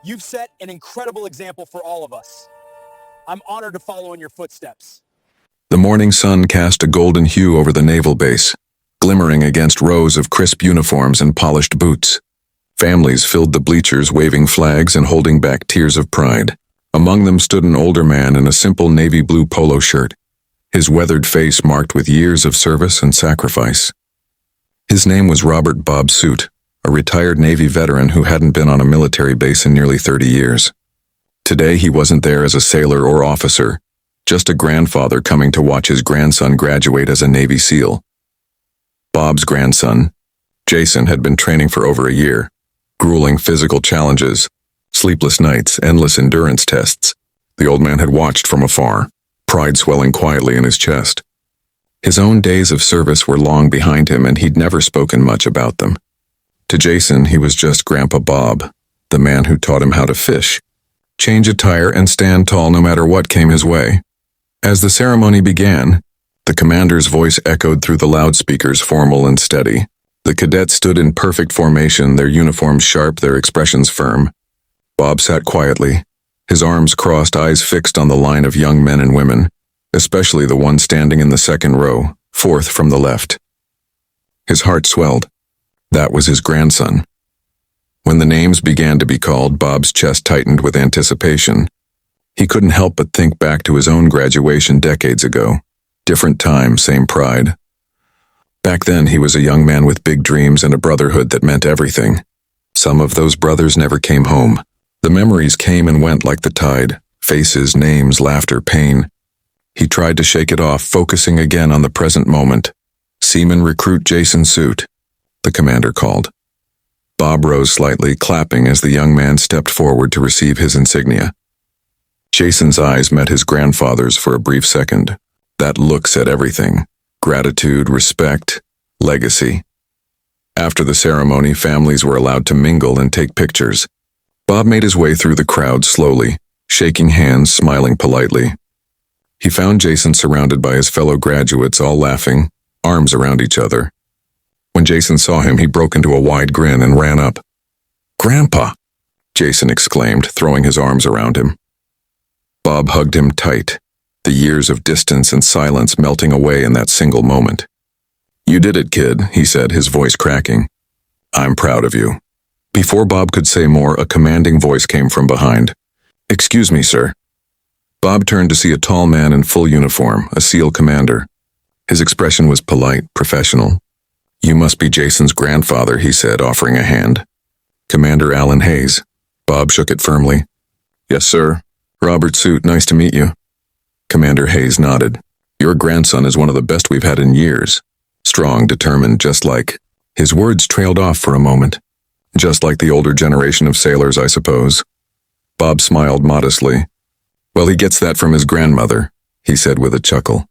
You've set an incredible example for all of us. I'm honored to follow in your footsteps. The morning sun cast a golden hue over the naval base, glimmering against rows of crisp uniforms and polished boots. Families filled the bleachers waving flags and holding back tears of pride. Among them stood an older man in a simple navy blue polo shirt, his weathered face marked with years of service and sacrifice. His name was Robert Bob Suit, a retired Navy veteran who hadn't been on a military base in nearly 30 years. Today he wasn't there as a sailor or officer, just a grandfather coming to watch his grandson graduate as a Navy SEAL. Bob's grandson, Jason, had been training for over a year. Grueling physical challenges, sleepless nights, endless endurance tests. The old man had watched from afar, pride swelling quietly in his chest. His own days of service were long behind him, and he'd never spoken much about them. To Jason, he was just Grandpa Bob, the man who taught him how to fish, change a tire, and stand tall no matter what came his way. As the ceremony began, the commander's voice echoed through the loudspeakers, formal and steady. The cadets stood in perfect formation, their uniforms sharp, their expressions firm. Bob sat quietly, his arms crossed, eyes fixed on the line of young men and women, especially the one standing in the second row, fourth from the left. His heart swelled. That was his grandson. When the names began to be called, Bob's chest tightened with anticipation. He couldn't help but think back to his own graduation decades ago. Different time, same pride. Back then, he was a young man with big dreams and a brotherhood that meant everything. Some of those brothers never came home. The memories came and went like the tide. Faces, names, laughter, pain. He tried to shake it off, focusing again on the present moment. Seaman Recruit Jason Suit, the commander called. Bob rose slightly, clapping as the young man stepped forward to receive his insignia. Jason's eyes met his grandfather's for a brief second. That look said everything. Gratitude, respect, legacy. After the ceremony, families were allowed to mingle and take pictures. Bob made his way through the crowd slowly, shaking hands, smiling politely. He found Jason surrounded by his fellow graduates, all laughing, arms around each other. When Jason saw him, he broke into a wide grin and ran up. "Grandpa!" Jason exclaimed, throwing his arms around him. Bob hugged him tight, the years of distance and silence melting away in that single moment. "You did it, kid," he said, his voice cracking. "I'm proud of you." Before Bob could say more, a commanding voice came from behind. "Excuse me, sir." Bob turned to see a tall man in full uniform, a SEAL commander. His expression was polite, professional. "You must be Jason's grandfather," he said, offering a hand. "Commander Alan Hayes." Bob shook it firmly. "Yes, sir. Robert Suit, nice to meet you." Commander Hayes nodded. "Your grandson is one of the best we've had in years. Strong, determined, just like..." His words trailed off for a moment. "Just like the older generation of sailors, I suppose." Bob smiled modestly. "Well, he gets that from his grandmother," he said with a chuckle.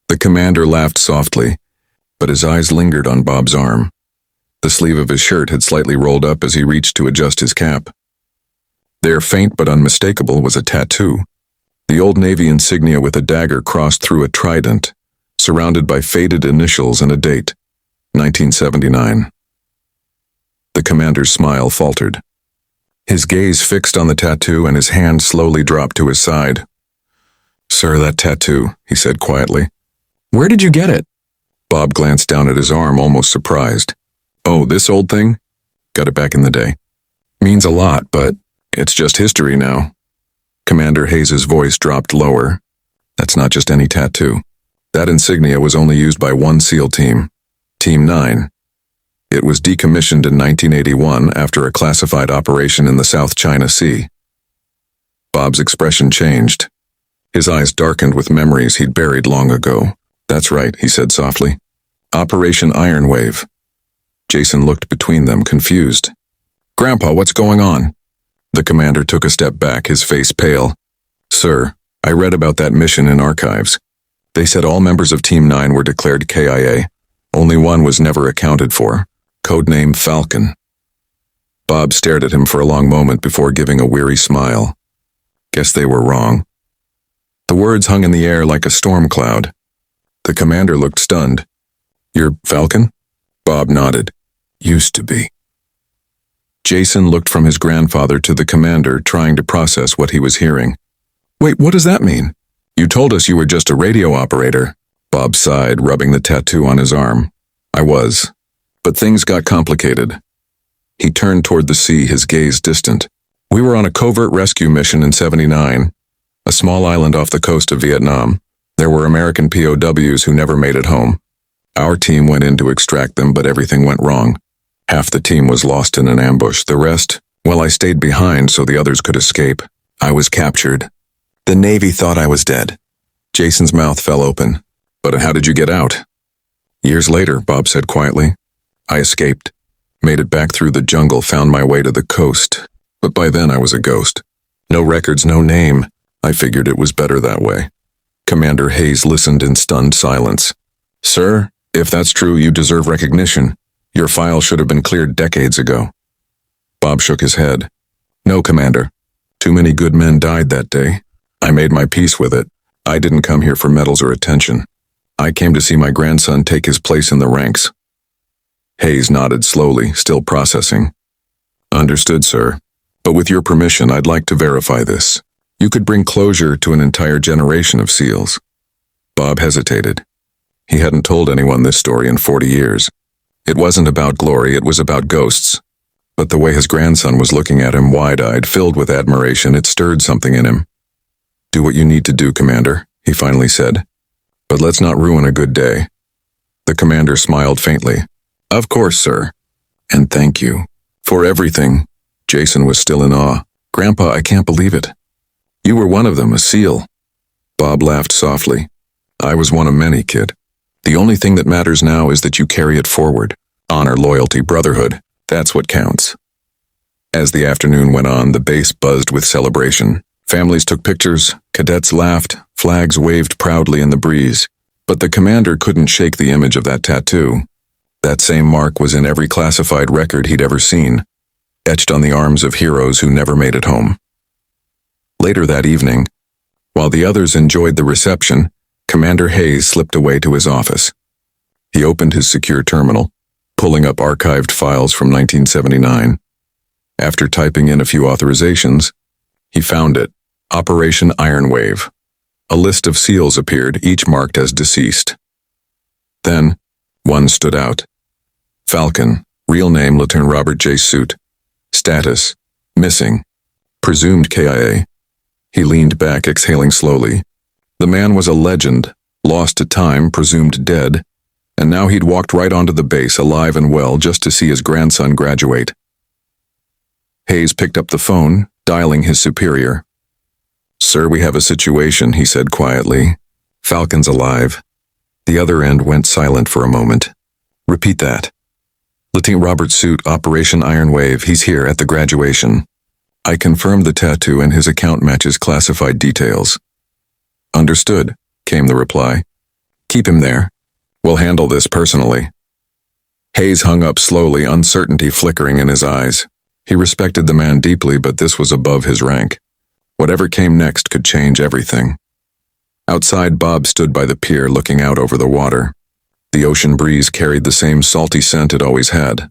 The commander laughed softly, but his eyes lingered on Bob's arm. The sleeve of his shirt had slightly rolled up as he reached to adjust his cap. There, faint but unmistakable, was a tattoo. The old Navy insignia with a dagger crossed through a trident, surrounded by faded initials and a date, 1979. The commander's smile faltered. His gaze fixed on the tattoo and his hand slowly dropped to his side. "Sir, that tattoo," he said quietly. "Where did you get it?" Bob glanced down at his arm, almost surprised. "Oh, this old thing? Got it back in the day. Means a lot, but it's just history now." Commander Hayes' voice dropped lower. "That's not just any tattoo. That insignia was only used by one SEAL team, Team 9. It was decommissioned in 1981 after a classified operation in the South China Sea." Bob's expression changed. His eyes darkened with memories he'd buried long ago. "That's right," he said softly. "Operation Iron Wave." Jason looked between them, confused. "Grandpa, what's going on?" The commander took a step back, his face pale. "Sir, I read about that mission in archives. They said all members of Team 9 were declared KIA. Only one was never accounted for. Codename Falcon." Bob stared at him for a long moment before giving a weary smile. "Guess they were wrong." The words hung in the air like a storm cloud. The commander looked stunned. "You're Falcon?" Bob nodded. "Used to be." Jason looked from his grandfather to the commander, trying to process what he was hearing. Wait, what does that mean? You told us you were just a radio operator. Bob sighed, rubbing the tattoo on his arm. I was. But things got complicated. He turned toward the sea, his gaze distant. We were on a covert rescue mission in '79, a small island off the coast of Vietnam. There were American POWs who never made it home. Our team went in to extract them, but everything went wrong. Half the team was lost in an ambush. The rest, well, I stayed behind so the others could escape. I was captured. The Navy thought I was dead. Jason's mouth fell open. But how did you get out? Years later, Bob said quietly. I escaped. Made it back through the jungle, found my way to the coast. But by then I was a ghost. No records, no name. I figured it was better that way. Commander Hayes listened in stunned silence. Sir, if that's true, you deserve recognition. Your file should have been cleared decades ago. Bob shook his head. No, Commander. Too many good men died that day. I made my peace with it. I didn't come here for medals or attention. I came to see my grandson take his place in the ranks. Hayes nodded slowly, still processing. Understood, sir. But with your permission, I'd like to verify this. You could bring closure to an entire generation of SEALs. Bob hesitated. He hadn't told anyone this story in 40 years. It wasn't about glory, it was about ghosts. But the way his grandson was looking at him, wide-eyed, filled with admiration, it stirred something in him. Do what you need to do, Commander, he finally said. But let's not ruin a good day. The commander smiled faintly. Of course, sir. And thank you. For everything. Jason was still in awe. Grandpa, I can't believe it. You were one of them, a SEAL. Bob laughed softly. I was one of many, kid. The only thing that matters now is that you carry it forward. Honor, loyalty, brotherhood. That's what counts. As the afternoon went on, the base buzzed with celebration. Families took pictures, cadets laughed, flags waved proudly in the breeze. But the commander couldn't shake the image of that tattoo. That same mark was in every classified record he'd ever seen, etched on the arms of heroes who never made it home. Later that evening, while the others enjoyed the reception, Commander Hayes slipped away to his office. He opened his secure terminal, pulling up archived files from 1979. After typing in a few authorizations, he found it, Operation Ironwave. A list of SEALs appeared, each marked as deceased. Then, one stood out. Falcon, real name Lieutenant Robert J. Suit. Status, missing. Presumed KIA. He leaned back, exhaling slowly. The man was a legend, lost to time, presumed dead, and now he'd walked right onto the base, alive and well, just to see his grandson graduate. Hayes picked up the phone, dialing his superior. Sir, we have a situation, he said quietly. Falcon's alive. The other end went silent for a moment. Repeat that. Lieutenant Robert Suit, Operation Ironwave, he's here at the graduation. I confirmed the tattoo and his account matches classified details. Understood, came the reply. Keep him there. We'll handle this personally. Hayes hung up slowly, uncertainty flickering in his eyes. He respected the man deeply, but this was above his rank. Whatever came next could change everything. Outside, Bob stood by the pier looking out over the water. The ocean breeze carried the same salty scent it always had,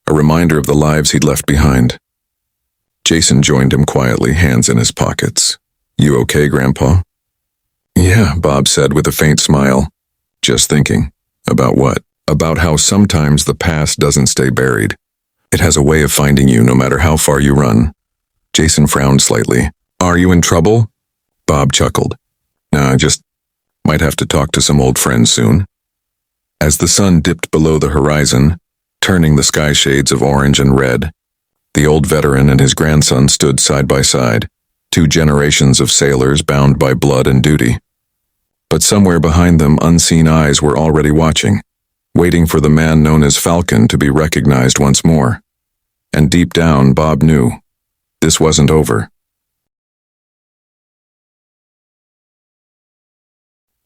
a reminder of the lives he'd left behind. Jason joined him quietly, hands in his pockets. You okay, Grandpa? Yeah, Bob said with a faint smile. Just thinking. About what? About how sometimes the past doesn't stay buried. It has a way of finding you no matter how far you run. Jason frowned slightly. Are you in trouble? Bob chuckled. Nah, just might have to talk to some old friends soon. As the sun dipped below the horizon, turning the sky shades of orange and red, the old veteran and his grandson stood side by side, 2 generations of sailors bound by blood and duty. But somewhere behind them, unseen eyes were already watching, waiting for the man known as Falcon to be recognized once more. And deep down, Bob knew this wasn't over.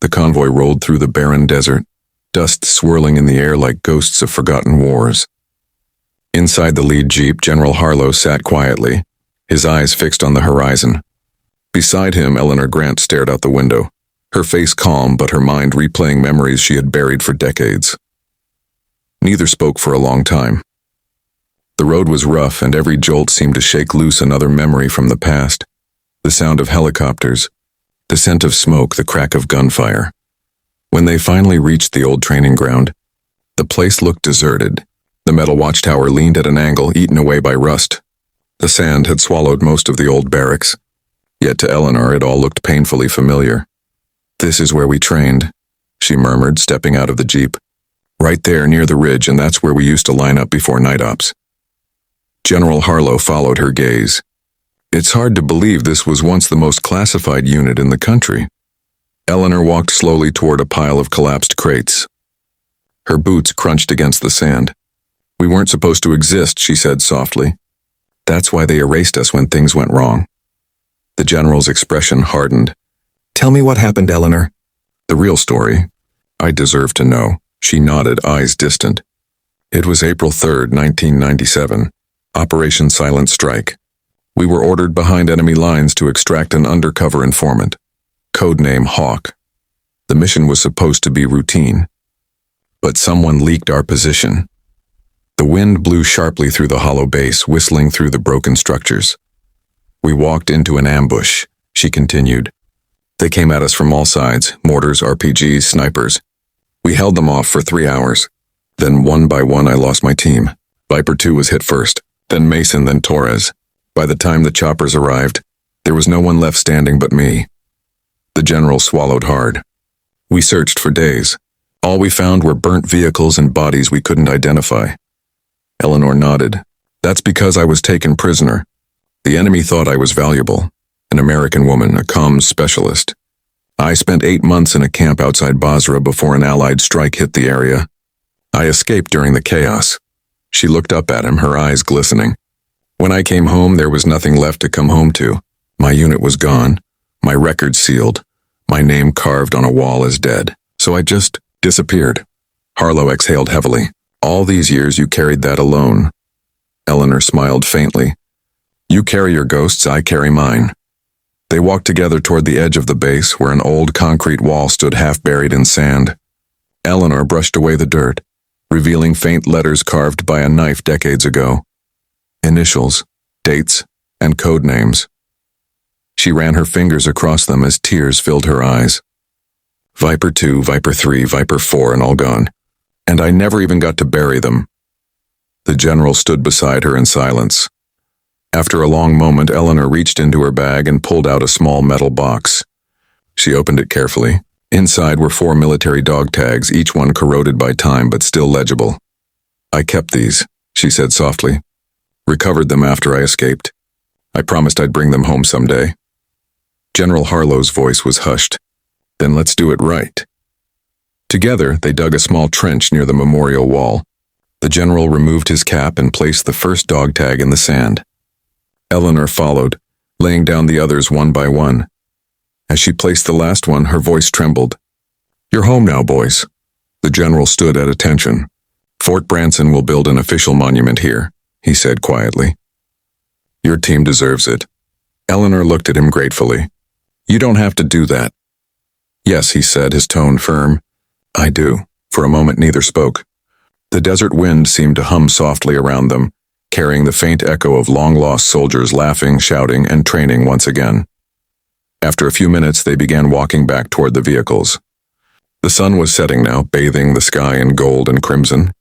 The convoy rolled through the barren desert, dust swirling in the air like ghosts of forgotten wars. Inside the lead jeep, General Harlow sat quietly, his eyes fixed on the horizon. Beside him, Eleanor Grant stared out the window, her face calm but her mind replaying memories she had buried for decades. Neither spoke for a long time. The road was rough, and every jolt seemed to shake loose another memory from the past. The sound of helicopters, the scent of smoke, the crack of gunfire. When they finally reached the old training ground, the place looked deserted. The metal watchtower leaned at an angle, eaten away by rust. The sand had swallowed most of the old barracks. Yet to Eleanor it all looked painfully familiar. "This is where we trained," she murmured, stepping out of the jeep. "Right there near the ridge, and that's where we used to line up before night ops." General Harlow followed her gaze. It's hard to believe this was once the most classified unit in the country. Eleanor walked slowly toward a pile of collapsed crates. Her boots crunched against the sand. "We weren't supposed to exist," she said softly. "That's why they erased us when things went wrong." The general's expression hardened. "Tell me what happened, Eleanor." "The real story. I deserve to know." She nodded, eyes distant. "It was April 3rd, 1997. Operation Silent Strike. We were ordered behind enemy lines to extract an undercover informant. Codename Hawk. The mission was supposed to be routine. But someone leaked our position. The wind blew sharply through the hollow base, whistling through the broken structures. We walked into an ambush," she continued. "They came at us from all sides, mortars, RPGs, snipers. We held them off for 3 hours. Then one by one I lost my team. Viper 2 was hit first, then Mason, then Torres. By the time the choppers arrived, there was no one left standing but me." The general swallowed hard. "We searched for days. All we found were burnt vehicles and bodies we couldn't identify." Eleanor nodded. "That's because I was taken prisoner. The enemy thought I was valuable. An American woman, a comms specialist. I spent 8 months in a camp outside Basra before an Allied strike hit the area. I escaped during the chaos." She looked up at him, her eyes glistening. "When I came home, there was nothing left to come home to. My unit was gone, my record sealed, my name carved on a wall as dead. So I just disappeared." Harlow exhaled heavily. "All these years you carried that alone." Eleanor smiled faintly. "You carry your ghosts, I carry mine." They walked together toward the edge of the base, where an old concrete wall stood half buried in sand. Eleanor brushed away the dirt, revealing faint letters carved by a knife decades ago. Initials, dates, and code names. She ran her fingers across them as tears filled her eyes. Viper 2, Viper 3, Viper 4, and all gone. And I never even got to bury them. The general stood beside her in silence. After a long moment, Eleanor reached into her bag and pulled out a small metal box. She opened it carefully. Inside were 4 military dog tags, each one corroded by time but still legible. "I kept these," she said softly. "Recovered them after I escaped. I promised I'd bring them home someday." General Harlow's voice was hushed. "Then let's do it right." Together, they dug a small trench near the memorial wall. The general removed his cap and placed the first dog tag in the sand. Eleanor followed, laying down the others one by one. As she placed the last one, her voice trembled. "You're home now, boys." The general stood at attention. "Fort Branson will build an official monument here," he said quietly. "Your team deserves it." Eleanor looked at him gratefully. "You don't have to do that." "Yes," he said, his tone firm. "I do." For a moment neither spoke. The desert wind seemed to hum softly around them, carrying the faint echo of long-lost soldiers laughing, shouting, and training once again. After a few minutes, they began walking back toward the vehicles. The sun was setting now, bathing the sky in gold and crimson.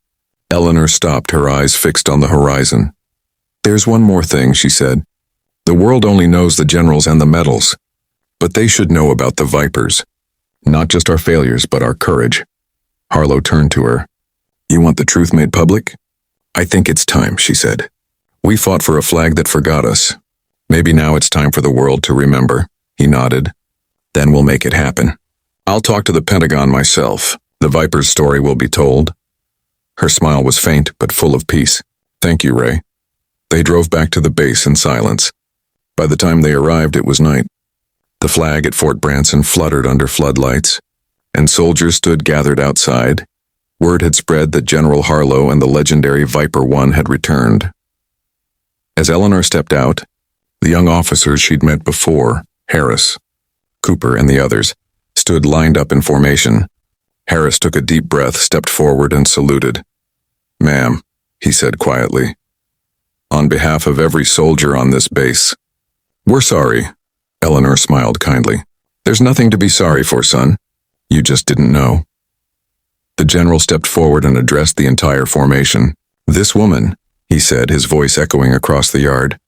Eleanor stopped, her eyes fixed on the horizon. "There's one more thing," she said. "The world only knows the generals and the medals, but they should know about the Vipers. Not just our failures, but our courage." Harlow turned to her. "You want the truth made public?" "I think it's time," she said. "We fought for a flag that forgot us. Maybe now it's time for the world to remember." He nodded. "Then we'll make it happen. I'll talk to the Pentagon myself. The Viper's story will be told." Her smile was faint, but full of peace. "Thank you, Ray." They drove back to the base in silence. By the time they arrived, it was night. The flag at Fort Branson fluttered under floodlights, and soldiers stood gathered outside. Word had spread that General Harlow and the legendary Viper 1 had returned. As Eleanor stepped out, the young officers she'd met before, Harris, Cooper, and the others, stood lined up in formation. Harris took a deep breath, stepped forward, and saluted. "Ma'am," he said quietly. On behalf of every soldier on this base. We're sorry. Eleanor smiled kindly. There's nothing to be sorry for, son. You just didn't know. The general stepped forward and addressed the entire formation. This woman, he said, his voice echoing across the yard,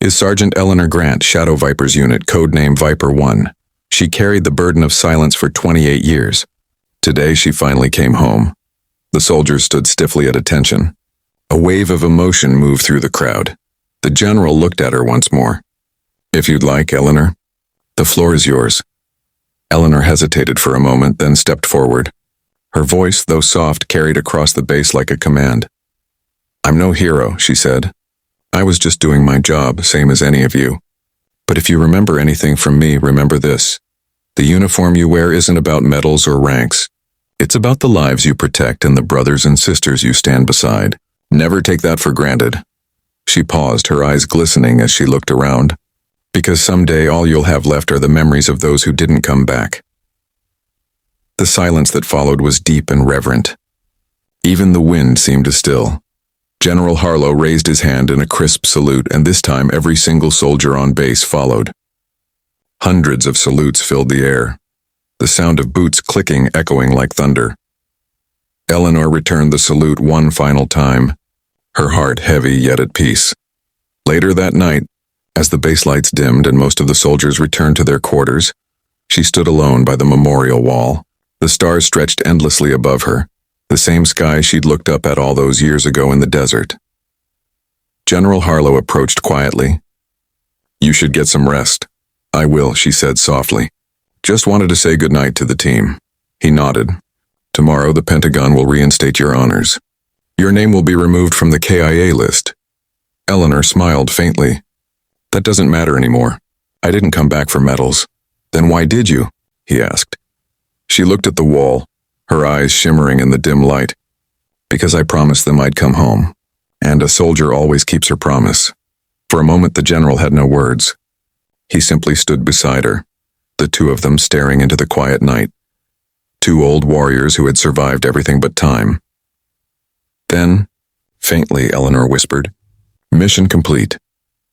is Sergeant Eleanor Grant, Shadow Viper's unit, codename Viper 1. She carried the burden of silence for 28 years. Today she finally came home. The soldiers stood stiffly at attention. A wave of emotion moved through the crowd. The general looked at her once more. If you'd like, Eleanor, the floor is yours. Eleanor hesitated for a moment, then stepped forward. Her voice, though soft, carried across the base like a command. I'm no hero, she said. I was just doing my job, same as any of you. But if you remember anything from me, remember this. The uniform you wear isn't about medals or ranks. It's about the lives you protect and the brothers and sisters you stand beside. Never take that for granted. She paused, her eyes glistening as she looked around. Because someday all you'll have left are the memories of those who didn't come back. The silence that followed was deep and reverent. Even the wind seemed to still. General Harlow raised his hand in a crisp salute, and this time every single soldier on base followed. Hundreds of salutes filled the air, the sound of boots clicking echoing like thunder. Eleanor returned the salute one final time, her heart heavy yet at peace. Later that night, as the base lights dimmed and most of the soldiers returned to their quarters, she stood alone by the memorial wall. The stars stretched endlessly above her, the same sky she'd looked up at all those years ago in the desert. General Harlow approached quietly. You should get some rest. I will, she said softly. Just wanted to say goodnight to the team. He nodded. Tomorrow the Pentagon will reinstate your honors. Your name will be removed from the KIA list. Eleanor smiled faintly. That doesn't matter anymore. I didn't come back for medals. Then why did you? He asked. She looked at the wall, her eyes shimmering in the dim light. Because I promised them I'd come home. And a soldier always keeps her promise. For a moment the general had no words. He simply stood beside her, the two of them staring into the quiet night. Two old warriors who had survived everything but time. Then, faintly, Eleanor whispered, Mission complete.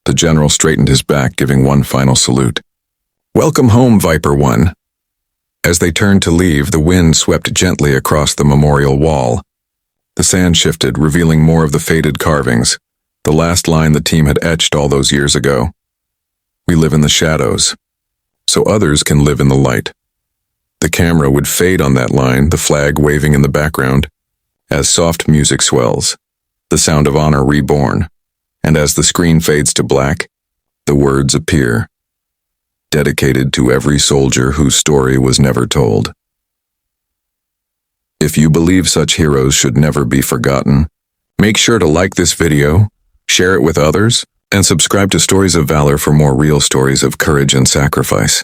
The general straightened his back, giving one final salute. Welcome home, Viper 1. As they turned to leave, the wind swept gently across the memorial wall. The sand shifted, revealing more of the faded carvings, the last line the team had etched all those years ago. We live in the shadows, so others can live in the light. The camera would fade on that line, the flag waving in the background, as soft music swells, the sound of honor reborn, and as the screen fades to black, the words appear. Dedicated to every soldier whose story was never told. If you believe such heroes should never be forgotten, make sure to like this video, share it with others, and subscribe to Stories of Valor for more real stories of courage and sacrifice.